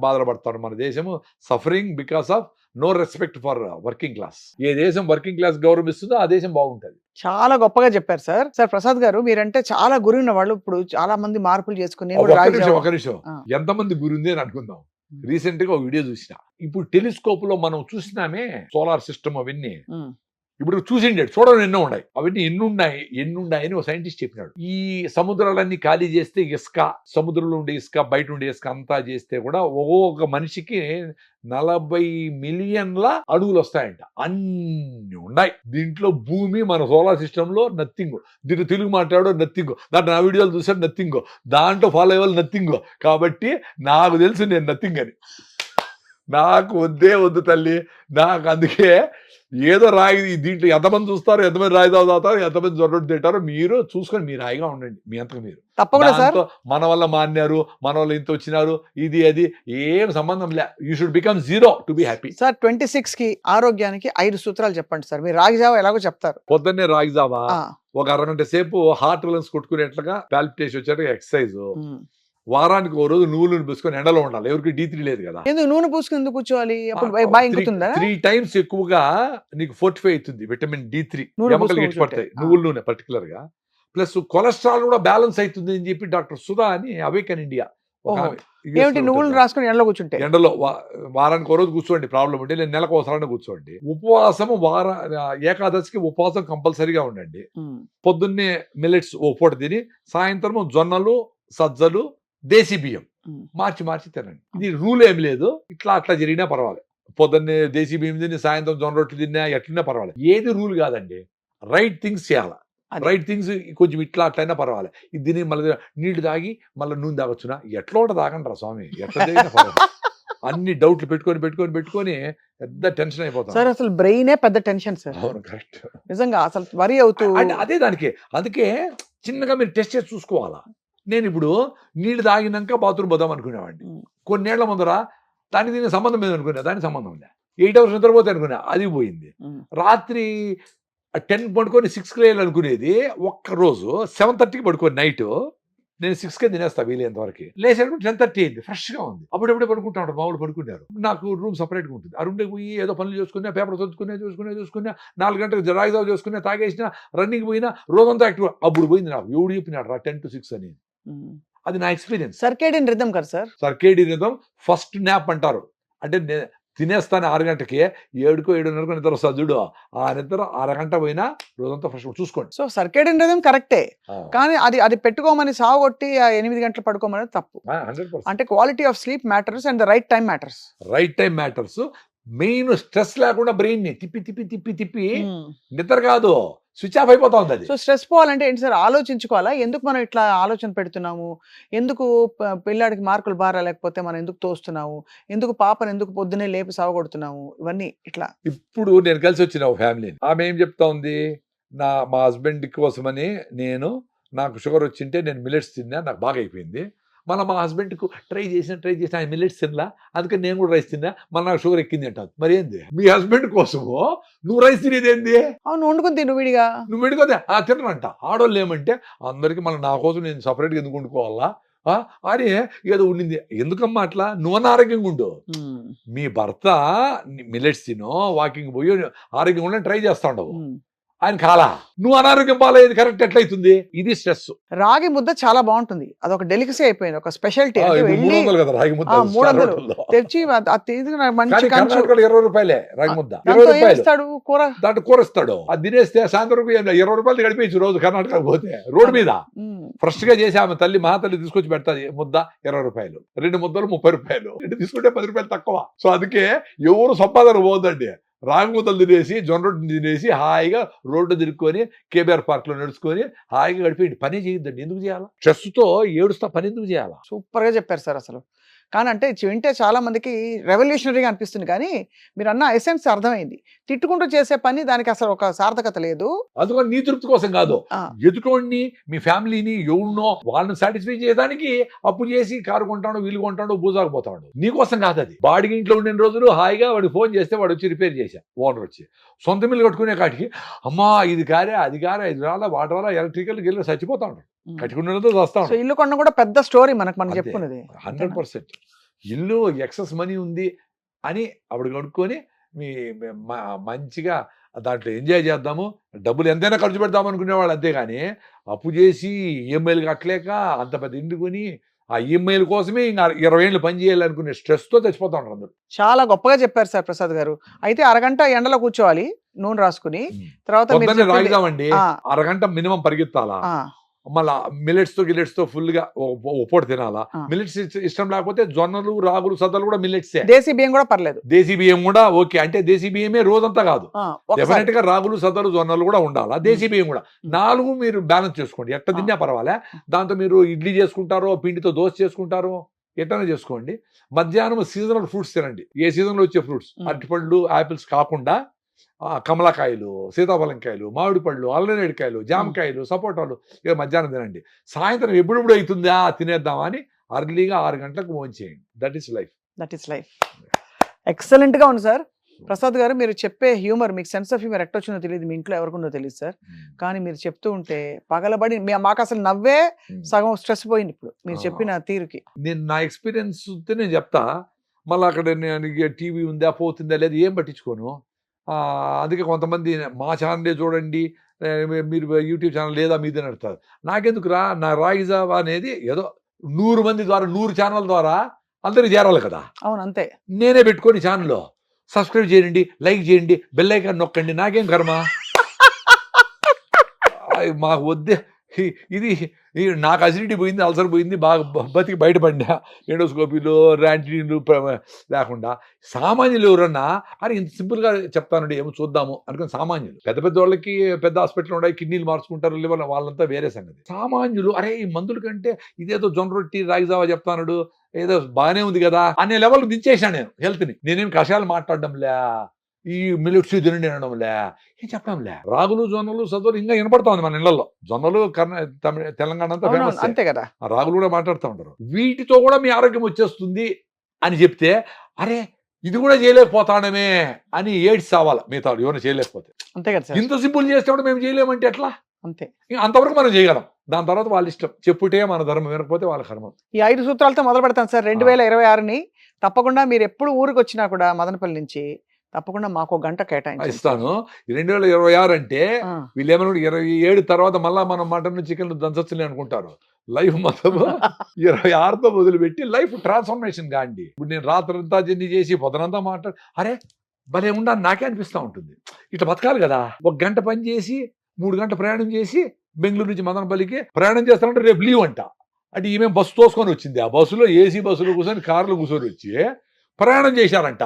బాధలు పడతారు. మన దేశము suffering because of no respect for working class. ఏ దేశం వర్కింగ్ క్లాస్ గౌరవిస్తుందో ఆ దేశం బాగుంటది. చాలా గొప్పగా చెప్పారు సార్. సార్ ప్రసాద్ గారు, మీరంటే చాలా గురున్న వాళ్ళు. ఇప్పుడు చాలా మంది మార్పులు చేసుకుని నేను కూడా ఒక నిమిషం ఎంతమంది గురుంది అని అనుకుందాం. రీసెంట్ గా ఒక వీడియో చూసిన. ఇప్పుడు టెలిస్కోప్ లో మనం చూసినామే సోలార్ సిస్టమ్ అవన్నీ. ఇప్పుడు చూసిండే చూడడం ఎన్నో ఉన్నాయి. అవన్నీ ఎన్నున్నాయని ఒక సైంటిస్ట్ చెప్పినాడు. ఈ సముద్రాలన్నీ ఖాళీ చేస్తే ఇసుక, సముద్రంలో ఉండే ఇసుక, బయట ఉండే ఇసుక అంతా చేస్తే కూడా ఒక్కొక్క మనిషికి 40 మిలియన్ల అడుగులు వస్తాయంట. అన్ని ఉన్నాయి దీంట్లో. భూమి మన సోలార్ సిస్టమ్ లో నథింగ్. దీంట్లో తెలుగు మాట్లాడో నథింగ్, దాంట్లో నా వీడియోలు చూసాడు నథింగ్, దాంట్లో ఫాలో అయ్యే వాళ్ళు నథింగ్. కాబట్టి నాకు తెలుసు నేను నథింగ్ అని. నాకు వద్దు తల్లి. నాకు అందుకే ఏదో రాయి దీంట్లో ఎంతమంది చూస్తారు, ఎంతమంది రాయి తాగుతారు, ఎంతమంది జొర్రొట్టు తింటారో మీరు చూసుకొని మీరు హాయిగా ఉండండి. మీ అంతకు మీరు తప్పకుండా సార్. మన వల్ల మాన్నారు, మన వల్ల ఇంత వచ్చినారు, ఇది అది ఏం సంబంధం లే. You should become zero to be happy. Sir 26 కి ఆరోగ్యానికి 5 సూత్రాలు చెప్పండి సార్. మీరు రాగి జావా ఎలాగో చెప్తారు. పొద్దున్నే రాగి జావా ఒక అరగంట సేపు హార్ట్ లంగ్స్ కొట్టుకునేట్లుగా పాల్పిటేషన్ వచ్చేట్టుగా ఎక్సర్సైజ్. వారానికి ఓ రోజు నువ్వులు పూసుకొని ఎండలో ఉండాలి. ఎవరికి D3 లేదు కదా. ఎందుకు నూనె పూసుకుని ఎందుకు కూర్చోవాలి? అప్పుడు బాగా ఇంకుతుందా? 3 times ఎక్కువగా నీకు ఫోర్టిఫై అవుతుంది. విటమిన్ D3 ఎముకలు గట్టిపడతాయి నువ్వుల నూనె పర్టికులర్ గా. ప్లస్ కొలెస్ట్రాల్ కూడా బ్యాలెన్స్ అవుతుంది అని చెప్పి డాక్టర్ సుధా అని అవేకన్ ఇండియా ఏమిటి నువ్వులు రాసుకొని ఎండలో కూర్చుంటే, ఎండలో వారానికి ఒక రోజు కూర్చోండి. ప్రాబ్లం ఉంటే నేను నెలకు ఒకసారి కూర్చోండి. ఉపవాసము ఏకాదశికి ఉపవాసం కంపల్సరీగా ఉండండి. పొద్దున్నే మిల్లెట్స్ ఓ పూట తిని, సాయంత్రం జొన్నలు, సజ్జలు, దేశీ బియ్యం మార్చి తినండి. ఇది రూల్ ఏమి లేదు. అట్లా జరిగినా పర్వాలేదు. పొద్దున్నే దేశీ బియ్యం తిని సాయంత్రం జొన్న రొట్టెలు తిన్నా ఎట్లన్నా పర్వాలేదు. ఏది రూల్ కాదండి. రైట్ థింగ్స్ చేయాలి. రైట్ థింగ్స్ కొంచెం అట్లయినా పర్వాలేదు. ఇది తిని మళ్ళీ నీళ్లు తాగి మళ్ళీ నూనె తాగొచ్చునా? ఎట్లా ఒకటి తాగండి రా స్వామి. ఎట్లా జరిగినా పర్వాలేదు. అన్ని డౌట్లు పెట్టుకొని పెద్ద టెన్షన్ అయిపోతాం సార్. అసలు బ్రెయినే పెద్ద టెన్షన్ సార్. అవును, కరెక్ట్. నిజంగా అసలు వరి అవుతూ అదే దానికి. అందుకే చిన్నగా మీరు టెస్ట్ చేసి చూసుకోవాలా. నేను ఇప్పుడు నీళ్ళు తాగినాక బాత్రూమ్ పోదాం అనుకునేవాడిని. కొన్నేళ్ల ముందర దానికి దీనికి సంబంధం లేదు అనుకున్నా. దానికి సంబంధం లే. 8 hours నిద్రపోతే అనుకున్నా, అది పోయింది. రాత్రి 10 పడుకొని 6కి లేయాలి అనుకునేది. ఒక్కరోజు 7:30కి పడుకొని నైట్ నేను 6కే తినేస్తా వీలైనంత వరకు. లేచేటప్పుడు 10:30 అయింది. ఫ్రెష్గా ఉంది. అప్పుడెప్పుడే పడుకుంటా ఉంటారు. మామూలు పడుకున్నారు. నాకు రూమ్ సపరేట్గా ఉంటుంది. ఆ రూమ్లోకి పోయి ఏదో పనులు చూసుకున్నా, పేపర్ చూసుకున్నా 4 గంటలకు రాయిదావు చేసుకున్నా, తాగేసిన, రన్నింగ్ పోయినా, రోజంతా యాక్టివ్. అప్పుడు పోయింది నాకు. ఎవడు చెప్పినాడు రా 10 to 6 అని. అది నా ఎక్స్పీరియన్స్. సర్కేడియన్ రిథమ్ కదా sir. Circadian rhythm first nap అంటారు. అంటే తినేస్తాను 6 గంటకి, 7కో 7:30కో నిద్ర వస్తుంది చూడు. ఆ నిద్ర అరగంట పోయినా రోజంతా ఫ్రెష్ చూసుకోండి. సో సర్కేడియన్ రిథమ్ కరెక్టే, కానీ అది పెట్టుకోమని సాగొట్టి 8 గంటలు పడుకోమని తప్పు. 100%. అంటే quality of sleep matters and the right time matters. Right time matters. Main stress లేకుండా బ్రెయిన్ ని తిప్పి నిద్ర కాదు, స్విచ్ ఆఫ్ అయిపోతా ఉంది అది. సో స్ట్రెస్ పోవాలంటే ఏంటి సార్? ఆలోచించుకోవాలా, ఎందుకు మనం ఇట్లా ఆలోచన పెడుతున్నాము, ఎందుకు పిల్లాడికి మార్కులు బాగా లేకపోతే మనం ఎందుకు తోస్తున్నాము, ఎందుకు పాపను ఎందుకు పొద్దునే లేపి సాగొడుతున్నాము, ఇవన్నీ ఇట్లా. ఇప్పుడు నేను కలిసి వచ్చిన ఫ్యామిలీ, ఆమె ఏం చెప్తా ఉంది, మా హస్బెండ్ కోసమని నాకు షుగర్ వచ్చింటే నేను మిల్లెట్స్ తిన్నా, నాకు బాగా అయిపోయింది. మళ్ళీ మా హస్బెండ్కు ట్రై చేసిన ఆయన మిల్లెట్స్ తినలా, అందుకని నేను కూడా రైస్ తిన్నా, మళ్ళీ నాకు షుగర్ ఎక్కింది అంటారు. మరి ఏంది మీ హస్బెండ్ కోసము నువ్వు రైస్ తినేది ఏంది? అవును, వండుకొని తిను విడిగా. నువ్వు విడిపోతే తినరంట. ఆడవాళ్ళు ఏమంటే అందరికి మళ్ళీ నా కోసం నేను సపరేట్గా ఎందుకు వండుకోవాలా అని ఏదో ఉండింది. ఎందుకమ్మా అట్లా? నువ్వు అనారోగ్యంగా ఉండు. మీ భర్త మిల్లెట్స్ తినో, వాకింగ్ పోయి ఆరోగ్యంగా ఉండని ట్రై చేస్తా ఉండవు. ఆయన కాలా, నువ్వు అనారోగ్యం బాగాలేదు, కరెక్ట్ ఎట్లయితుంది? ఇది స్ట్రెస్. రాగి ముద్ద చాలా బాగుంటుంది. అదొక డెలికసీ అయిపోయింది, ఒక స్పెషాలిటీ. 300 కదా రాగి ముద్ద. 300 తెచ్చి మంచి 20 రూపాయలే రాగి ముద్ద. 20 రూపాయలు కూర, దాంట్లో కూర ఇస్తాడు. అది తినేస్తే సాయంత్రం 20 రూపాయలు గడిపేయచ్చు రోజు. కర్ణాటక పోతే రోడ్డు మీద ఫ్రెష్ గా చేసి ఆమె తల్లి మహాతల్లి తీసుకొచ్చి పెడతాది. ముద్ద 20 రూపాయలు, 2 ముద్దలు 30 రూపాయలు, 2 తీసుకుంటే 10 రూపాయలు తక్కువ. సో అందుకే ఎవరు సంపాదన పోదండి. రాగి ముద్దలు తినేసి, జొన్న రొట్టెలు తినేసి హాయిగా రోడ్డు తిరుక్కొని కేబీఆర్ పార్క్ లో నడుచుకొని హాయిగా గడిపేయండి. పని చేయొద్దండి. ఎందుకు చేయాలా? స్ట్రెస్ తో ఏడుస్తా పని ఎందుకు చేయాలా? సూపర్ గా చెప్పారు సార్. అసలు కానీ అంటే వింటే చాలా మందికి రెవల్యూషనరీగా అనిపిస్తుంది కానీ మీరు అన్న ఎసెన్స్ అర్థమైంది. తిట్టుకుంటూ చేసే పని దానికి అసలు ఒక సార్థకత లేదు. అందుకని నీ తృప్తి కోసం కాదు, ఆ! ఎదుటోడిని మీ ఫ్యామిలీని ఎవరినో వాళ్ళని సాటిస్ఫై చేయడానికి అప్పు చేసి కారు కొంటాడు, వీలు కొంటాడు, బూజాకపోతాడు. నీకోసం కాదు అది. బాడిగ ఇంట్లో ఉండిన రోజులు హాయిగా వాడికి ఫోన్ చేస్తే వాడు వచ్చి రిపేర్ చేశా, ఓనర్ వచ్చి. సొంత మిల్లు కట్టుకునే కాటికి అమ్మా ఇది కారే అది కారే ఇది రాలా వాటి వల్ల ఎలక్ట్రికల్ గిల్లు చచ్చిపోతా ఉంటాడు, కట్టుకునేదో వస్తా సో ఇల్లు కొనడం కూడా పెద్ద స్టోరీ మనం అంతే. చెప్పుకున్నది. 100% ఇల్లు ఎక్సెస్ మనీ ఉంది అని అప్పుడు కనుక్కొని మీ మంచిగా దాంట్లో ఎంజాయ్ చేద్దాము, డబ్బులు ఎంతైనా ఖర్చు పెడదాం అనుకునేవాళ్ళు. అంతేగాని అప్పు చేసి ఈఎంఐలు కట్టలేక అంత పెద్ద ఇంటి కొని ఆ ఈఎంఐల కోసమే ఇంకా 20 ఏళ్ళు పని చేయాలనుకునే స్ట్రెస్తో చచ్చిపోతా ఉంటారు అందరూ. చాలా గొప్పగా చెప్పారు సార్ ప్రసాద్ గారు. అయితే అరగంట ఎండలో కూర్చోవాలి నూనె రాసుకుని, తర్వాత మీరు పొద్దున్నే చెప్పింది- రాగిదామండి, ఆ, అరగంట మినిమం పరిగెత్తాలా, ఆ, మళ్ళా మిల్లెట్స్ తో ఫుల్ గా ఒక పూట తినాలా. ఆ. మిల్లెట్స్ ఇష్టం లేకపోతే జొన్నలు రాగులు సద్దలు కూడా మిల్లెట్సే. దేశీ బియ్యం కూడా పర్లేదు. దేశీ బియ్యం కూడా ఓకే, అంటే దేశీ బియ్యమే రోజంతా కాదు, ఒకసారి డెఫినెట్ గా రాగులు సద్దలు జొన్నలు కూడా ఉండాలా, దేశీ బియ్యం కూడా. 4 మీరు బ్యాలెన్స్ చేసుకోండి, ఎట్ట తిన్నా పర్వాలే. దాంతో మీరు ఇడ్లీ చేసుకుంటారో పిండితో దోశ చేసుకుంటారో ఎట్లనే చేసుకోండి. మధ్యాహ్నం సీజనల్ ఫ్రూట్స్ తినండి, ఏ సీజన్ లో వచ్చే ఫ్రూట్స్, అరటిపళ్ళు ఆపిల్స్ కాకుండా కమలకాయలు, సీతాఫలంకాయలు, మామిడి పళ్ళు, అల్లనేడికాయలు, జామకాయలు, సపోటాలు ఇక మధ్యాహ్నం తినండి. సాయంత్రం ఎప్పుడెప్పుడు అవుతుందా తినేద్దామా అని అర్లీగా 6 గంటలకు భోంచేయండి. That is life. That is life. Excellent గా ఉంది సార్. ప్రసాద్ గారు మీరు చెప్పే హ్యూమర్, మీకు సెన్స్ ఆఫ్ హ్యూమర్ ఎట్టొచ్చిందో తెలియదు, మీ ఇంట్లో ఎవరికుందో తెలియదు సార్. కానీ మీరు చెప్తూ ఉంటే పగలబడి మాకు అసలు నవ్వే సగం స్ట్రెస్ పోయింది ఇప్పుడు మీరు చెప్పిన తీరుకి. నేను నా ఎక్స్పీరియన్స్ నేను చెప్తా, మళ్ళీ అక్కడ నేను టీవీ ఉందా పోతుందా లేదా ఏం పట్టించుకోను. అందుకే కొంతమంది మా ఛానలే చూడండి, మీరు యూట్యూబ్ ఛానల్ లేదా మీదే నడుస్తారు. నాకెందుకు రా, నా రాగిజావా అనేది ఏదో 100 మంది ద్వారా 100 ఛానల్ ద్వారా అందరికి చేరాలి కదా. అవును అంతే. నేనే పెట్టుకొని ఛానల్లో సబ్స్క్రైబ్ చేయండి, లైక్ చేయండి, బెల్ ఐకాన్ నొక్కండి, నాకేం కర్మ. మాకు వద్దే ఇది. నాకు అసిడిటీ పోయింది, అల్సర్ పోయింది, బాగా బతికి బయటపడినా ఎండోస్కోపీలు ర్యాంటీన్లు లేకుండా. సామాన్యులు ఎవరన్నా అరే ఇంత సింపుల్గా చెప్తానండి ఏమో చూద్దాము అనుకుని సామాన్యులు. పెద్ద పెద్ద వాళ్ళకి పెద్ద హాస్పిటల్ ఉన్నాయి, కిడ్నీలు మార్చుకుంటారు, లివర్, వాళ్ళంతా వేరే సంగతి. సామాన్యులు అరే ఈ మందుల కంటే ఇదేదో జొన్న రొట్టి రాగిజావా చెప్తానుడు ఏదో బాగానే ఉంది కదా అనే లెవెల్ దించేసాను నేను హెల్త్ని. నేనేం కషాయాలు మాట్లాడడంలే, ఈ మిల్లెట్స్ తినండి అనడంలే, ఏం చెప్పడంలే. రాగులు జొన్నలు సద్దలు ఇంకా వినపడతా ఉంది మన ఇళ్లలో. జొన్నలు తెలంగాణ అంతా ఫేమస్, అంతే కదా. రాగులు కూడా మాట్లాడుతూ ఉంటారు. వీటితో కూడా మీ ఆరోగ్యం వచ్చేస్తుంది అని చెప్తే అరే ఇది కూడా చేయలేకపోతాడమే అని ఏడ్చి సావాలి మిగతా ఎవరైనా చేయలేకపోతే. అంతే కదా సార్. ఇంత సింపుల్ చేస్తే కూడా మేము చేయలేమంటే ఎట్లా? అంతే. అంతవరకు మనం చేయగలం, దాని తర్వాత వాళ్ళ ఇష్టం. చెప్పుటే మన ధర్మం, వినకపోతే వాళ్ళ కర్మం. ఈ 5 సూత్రాలతో మొదలు పెడతాను సార్ 2026ని. తప్పకుండా మీరు ఎప్పుడు ఊరికి వచ్చినా కూడా మదనపల్లి నుంచి తప్పకుండా మాకు 1 గంట కేటాయించి ఇస్తాను. 2026 అంటే వీళ్ళు ఏమన్నా 27 తర్వాత మళ్ళా మనం మటన్ చికెన్ దంచొచ్చులే అనుకుంటారు. లైఫ్ మొత్తం 26తో మొదలుపెట్టి లైఫ్ ట్రాన్స్ఫర్మేషన్ కాండి. ఇప్పుడు నేను రాత్రంతా జర్నీ చేసి పొద్దునంతా మాట్లాడి అరే భలే ఉండాలి నాకే అనిపిస్తూ ఉంటుంది. ఇట్లా బతకాలి కదా. 1 గంట పని చేసి 3 గంటల ప్రయాణం చేసి బెంగళూరు నుంచి మదనపల్లికి ప్రయాణం చేస్తానంటే రేపు లీవ్ అంట. అంటే ఈమె బస్సు తోసుకొని వచ్చింది, ఆ బస్సులో ఏసీ బస్సులో కూర్చొని కార్లో కూర్చొని వచ్చి ప్రయాణం చేశారంట.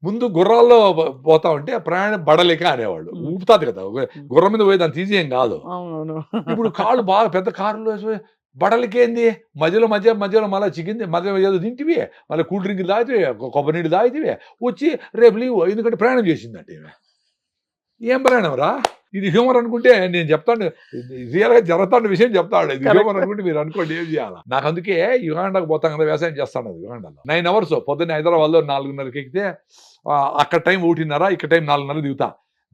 ముందు గుర్రాల్లో పోతా ఉంటే ప్రయాణం బడలేక అనేవాళ్ళు, ఊపుతాది కదా గుర్రం మీద పోయి దాన్ని తీసేం కాదు. ఇప్పుడు కాళ్ళు బాగా పెద్ద కారులో బడలకేంది, మధ్యలో మళ్ళీ చికెన్ మధ్యలో తింటివి, మళ్ళీ కూల్ డ్రింక్ తాగితే కొబ్బరి నీళ్ళు తాగితే వచ్చి రేపు లీవ్, ఎందుకంటే ప్రయాణం చేసిందంటే. ఏం ప్రయాణం రా ఇది? హ్యూమర్ అనుకుంటే నేను చెప్తాను, రియల్గా జరుగుతాను విషయం చెప్తాడు. ఇది హ్యూమర్ అనుకుంటే మీరు అనుకోండి ఏం చేయాలి. నాకు అందుకే యుగాండాకు పోతాం కదా, వ్యవసాయం చేస్తాను. అది యుగాండాలో 9 hours పొద్దున్నే హైదరాబాద్లో 4:30కి ఎక్కితే అక్కడ టైం 1:30, ఇక్కడ టైం 4:30 దిగుతా.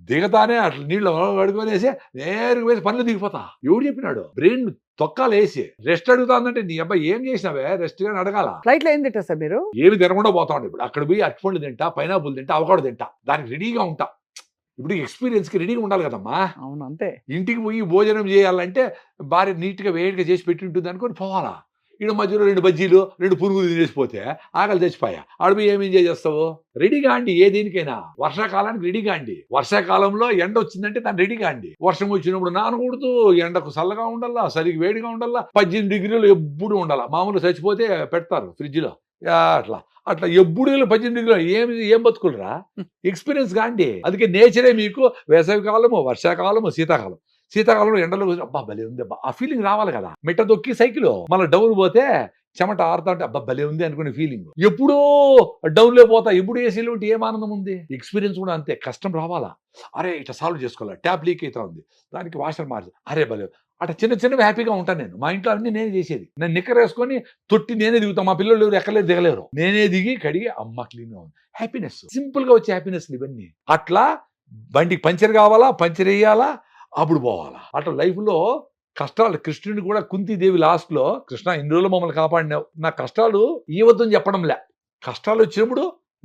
దిగతానే అట్లా నీళ్ళు కడుకొనేసి నేరుగా వేసి పనులు దిగిపోతా. ఎవడు చెప్పినాడు? బ్రెయిన్ తొక్కాలు వేసి రెస్ట్ అడుగుతానంటే నీ అబ్బాయి ఏం చేసినావే రెస్ట్ గాని అడగాల. ఫ్లైట్ లో ఏం తింటా సార్ మీరు? ఏమి తినకుండా పోతా ఉండే. ఇప్పుడు అక్కడ పోయి అరటిపండు తింటా, పైనాపుల్ తింటా, అవకాడో తింటా, దానికి రెడీగా ఉంటా. ఇప్పుడు ఎక్స్పీరియన్స్ కి రెడీగా ఉండాలి కదమ్మా. అవును అంతే. ఇంటికి పోయి భోజనం చేయాలంటే భార్య నీట్గా వేడిగా చేసి పెట్టి ఉంటుంది అనుకొని పోవాలా. ఇక్కడ మధ్యలో 2 బజ్జీలు 2 పురుగులు తినేసిపోతే ఆకలి చచ్చిపోయా. ఆడపోయి ఏం ఎంజాయ్ చేస్తావు? రెడీగా అండి ఏ దేనికైనా. వర్షాకాలానికి రెడీగా అండి. వర్షాకాలంలో ఎండ వచ్చిందంటే దాన్ని రెడీగా అండి. వర్షం వచ్చినప్పుడు నానకూడదు, ఎండకు చల్లగా ఉండాలా, చలికి వేడిగా ఉండాలా, 18 degrees ఎప్పుడు ఉండాలా. మామూలు చచ్చిపోతే పెడతారు ఫ్రిడ్జ్ లో. అట్లా ఎప్పుడు 18 degrees ఏం బతుకులరా? ఎక్స్పీరియన్స్ కాండి. అందుకే నేచరే మీకు వేసవి కాలము, వర్షాకాలము, శీతాకాలం. శీతాకాలంలో ఎండలో అబ్బా భలే ఉంది ఆ ఫీలింగ్ రావాలి కదా. మెట్ట దొక్కి సైకిల్ మళ్ళీ డౌన్ పోతే చెమట ఆరుతా ఉంటే అబ్బా భలే ఉంది అనుకునే ఫీలింగ్. ఎప్పుడో డౌన్లో పోతా, ఎప్పుడు ఏసీలో ఉంటే ఏం ఆనందం ఉంది. ఎక్స్పీరియన్స్ కూడా అంతే, కష్టం రావాలా, అరే ఇట్లా సాల్వ్ చేసుకోవాలి, ట్యాప్ లీక్ అవుతా ఉంది, దానికి వాషర్ మార్చి, అరే భలే అట్లా చిన్న చిన్నవి హ్యాపీగా ఉంటాను నేను. మా ఇంట్లో అన్ని నేనే చేసేది. నేను నిక్కర్ వేసుకొని తొట్టి నేనే దిగుతాను, మా పిల్లలు ఎవరు ఎక్కలేరు దిగలేరు, నేనే దిగి కడిగి అమ్మ క్లీన్గా ఉంది. హ్యాపీనెస్, సింపుల్గా వచ్చే హ్యాపీనెస్ ఇవన్నీ. అట్లా బండికి పంచర్ కావాలా, పంచర్ వేయాలా, అప్పుడు పోవాలా. అట్లా లైఫ్లో కష్టాలు. కృష్ణుని కూడా కుంతీదేవి లాస్ట్ లో, కృష్ణ ఇన్ని రోజులు మమ్మల్ని కాపాడినావు, నా కష్టాలు ఇవ్వద్దని చెప్పడంలే, కష్టాలు వచ్చినప్పుడు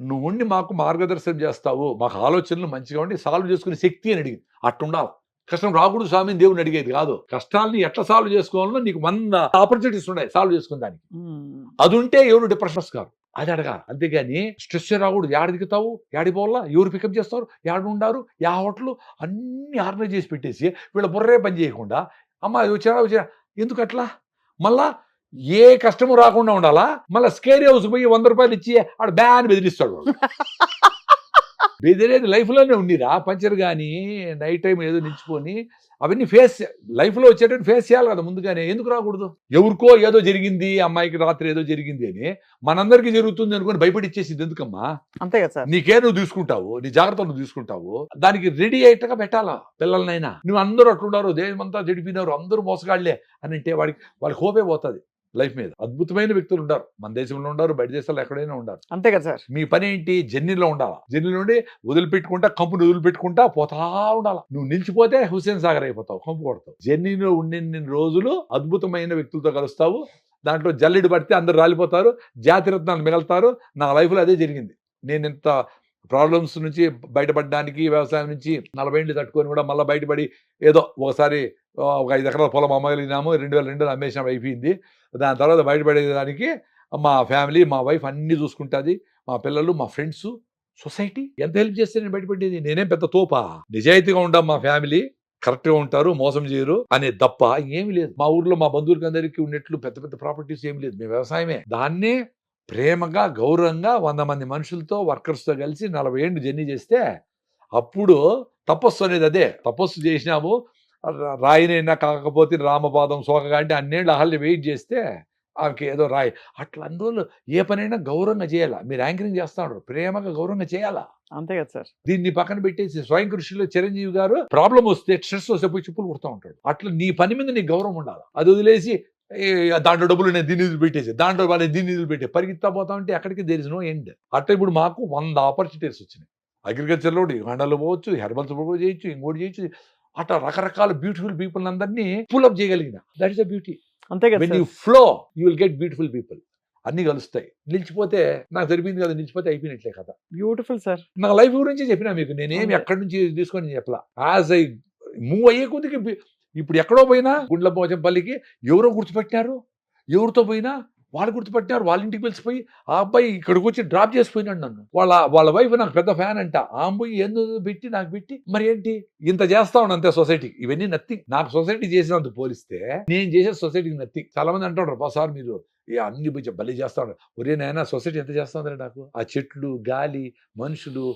నువ్వు ఉండి మాకు మార్గదర్శనం చేస్తావు, మాకు ఆలోచనలు మంచిగా ఉండి సాల్వ్ చేసుకునే శక్తి అని అడిగింది. అట్టుండాలి. కష్టం రాకూడదు స్వామిని దేవుని అడిగేది కాదు, కష్టాలని ఎట్లా సాల్వ్ చేసుకోవాలో నీకు 100 ఆపర్చునిటీస్ ఉన్నాయి సాల్వ్ చేసుకునే దానికి. అది ఉంటే ఎవరు డిప్రెషన్స్ కాదు, అది అడగాలి. అంతేగాని స్ట్రెస్ రాకూడదు. ఏడ దిగుతావు, ఏడి పోవాలా, ఎవరు పికప్ చేస్తారు, ఏడ ఉండారు, యా హోటల్ అన్ని ఆర్గనైజ్ చేసి పెట్టేసి వీళ్ళ బుర్రే పని చేయకుండా అమ్మ వచ్చా ఎందుకు అట్లా. మళ్ళా ఏ కష్టము రాకుండా ఉండాలా, మళ్ళీ స్కేర్ హౌస్ పోయి 100 రూపాయలు ఇచ్చి ఆడ బ్యాన్ బెదిరిస్తాడు. బెదిరేది లైఫ్లోనే ఉండిరా. పంచర్ కానీ నైట్ టైం ఏదో నిలిచిపోని అవన్నీ ఫేస్ లైఫ్లో వచ్చేటట్టు ఫేస్ చేయాలి కదా ముందుగానే. ఎందుకు రాకూడదు. ఎవరికో ఏదో జరిగింది, అమ్మాయికి రాత్రి ఏదో జరిగింది అని మనందరికీ జరుగుతుంది అనుకుని భయపడి ఇచ్చేసింది ఎందుకమ్మా. అంతే కదా సార్. నీకే నువ్వు తీసుకుంటావు, నీ జాగ్రత్తలు నువ్వు తీసుకుంటావు, దానికి రెడీ అయ్యేట్టుగా పెట్టాలా పిల్లలనైనా. నువ్వు అందరూ అట్లున్నారు, దేశమంతా జడిపినారు, అందరూ మోసగాళ్లే అని అంటే వాళ్ళకి హోపే పోతుంది లైఫ్ మీద. అద్భుతమైన వ్యక్తులు ఉంటారు, మన దేశంలో ఉంటారు, బయట దేశాల్లో ఎక్కడైనా ఉంటారు. అంతే కదా సార్. మీ పని ఏంటి, జర్నీలో ఉండాలా. జర్నీలో ఉండి వదిలిపెట్టుకుంటా, కంపుని వదిలిపెట్టుకుంటా పోతా ఉండాలా. నువ్వు నిలిచిపోతే హుస్సేన్ సాగర్ అయిపోతావు, కంపు కొడతావు. జర్నీలో ఉండిన రోజులు అద్భుతమైన వ్యక్తులతో కలుస్తావు, దాంట్లో జల్లెడు పడితే అందరు రాలిపోతారు, జాతిరత్నాలు మిగలుతారు. నా లైఫ్లో అదే జరిగింది. నేను ఇంత ప్రాబ్లమ్స్ నుంచి బయటపడడానికి, వ్యవసాయం నుంచి 40 ఏళ్ళు తట్టుకొని కూడా మళ్ళీ బయటపడి ఏదో ఒకసారి ఒక 5 ఎకరాల పొలం అమ్మగలిగినాము, 2002 అమ్మేసినాము, అయిపోయింది. దాని తర్వాత బయటపడేదానికి మా ఫ్యామిలీ, మా వైఫ్ అన్నీ చూసుకుంటుంది, మా పిల్లలు, మా ఫ్రెండ్స్, సొసైటీ ఎంత హెల్ప్ చేస్తే నేను బయటపడేది. నేనేం పెద్ద తోపా. నిజాయితీగా ఉంటాం, మా ఫ్యామిలీ కరెక్ట్గా ఉంటారు, మోసం చేయరు అనే తప్ప ఏమి లేదు. మా ఊర్లో మా బంధువులకి అందరికీ ఉన్నట్లు పెద్ద పెద్ద ప్రాపర్టీస్ ఏమి లేదు. మేము వ్యవసాయమే. దాన్నే ప్రేమగా, గౌరవంగా 100 మంది మనుషులతో, వర్కర్స్తో కలిసి 40 ఏళ్ళు జర్నీ చేస్తే అప్పుడు తపస్సు అనేది అదే. తపస్సు చేసినాము, రాయినైనా కాకపోతే రామపాదం సోకగా అంటే అన్నేళ్ళు అహల్ని వెయిట్ చేస్తే ఆమెకి ఏదో రాయి. అట్లా అన్ని రోజులు ఏ పనైనా గౌరవంగా చేయాలా. మీరు యాంకరింగ్ చేస్తా ఉంటారు, ప్రేమగా గౌరవంగా చేయాలా. అంతే కదా సార్. దీన్ని పక్కన పెట్టేసి స్వయం కృషిలో చిరంజీవి గారు ప్రాబ్లం వస్తే, స్ట్రెస్ వస్తే పోయి చెప్పులు కుడుతూ ఉంటాడు. అట్లా నీ పని మీద నీకు గౌరవం ఉండాలి. అది వదిలేసి దాంట్లో డబ్బులు నేను దీన్ని నిధులు పెట్టేసి, దాంట్లో వాళ్ళని దీన్ని నిధులు పెట్టి పరిగెత్తా పోతా ఉంటే ఎక్కడికి దేర్ ఇస్ నో ఎండ్. అట్లా ఇప్పుడు మాకు 100 ఆపర్చునిటీస్ వచ్చినాయి. అగ్రికల్చర్లో యుగాండాలో పోవచ్చు, హెర్బల్స్ చేయొచ్చు, ఇంకోటి చేయొచ్చు. అట్లా రకరకాల బ్యూటిఫుల్ పీపుల్ అందరినీ పుల్అప్ చేయగలిగిన. That is the beauty. అంతే కదా. When you flow you will get beautiful people. అన్ని కలుస్తాయి. నిలిచిపోతే నాకు జరిపింది కదా, నిలిచిపోతే అయిపోయినట్లే కదా. Beautiful sir. నా లైఫ్ గురించి చెప్పినా మీకు. నేనేమి ఎక్కడి నుంచి తీసుకొని చెప్పలా. యాజ్ ఐ మూవ్ అయ్యే కొద్దికి ఇప్పుడు ఎక్కడో పోయినా గుండ్లపోచంపల్లికి ఎవరో గుర్తుపెట్టారు, ఎవరితో పోయినా వాళ్ళు గుర్తుపట్టినారు. వాళ్ళ ఇంటికి వెళ్ళిపోయి ఆ అబ్బాయి ఇక్కడికి వచ్చి డ్రాప్ చేసిపోయినాడు నన్ను. వాళ్ళ వైఫ్ నాకు పెద్ద ఫ్యాన్ అంట. ఆ అబ్బాయి ఎందుకు పెట్టి నాకు పెట్టి మరి ఏంటి ఇంత చేస్తా ఉన్నాను అంతే సొసైటీకి. ఇవన్నీ నథింగ్. నాకు సొసైటీ చేసినందుకు పోలిస్తే నేను చేసే సొసైటీకి నథింగ్. చాలా మంది అంటారు సార్ మీరు అన్ని బలి చేస్తా ఉన్నారు. ఒరే నాయన సొసైటీ ఎంత చేస్తా ఉందంటే నాకు ఆ చెట్లు, గాలి, మనుషులు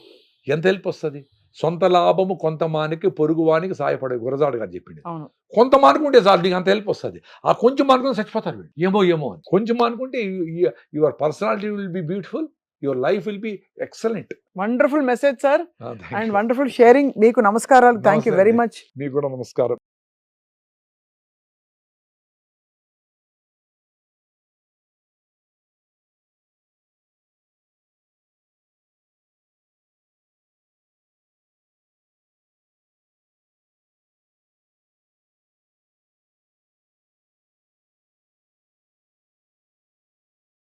ఎంత హెల్ప్ వస్తుంది. సొంత లాభము కొంత మానికి పొరుగువానికి సాయపడే గురజాడు గారు చెప్పింది. కొంత మానుకుంటే చాలు నీకు అంత హెల్ప్ వస్తుంది. ఆ కొంచెం మానుకుని చచ్చిపోతారు ఏమో అని. కొంచెం మానుకుంటే your personality will be beautiful, your life will be excellent. Wonderful message sir and wonderful sharing. మీకు నమస్కారాలు. Thank you very much. మీకు కూడా నమస్కారం.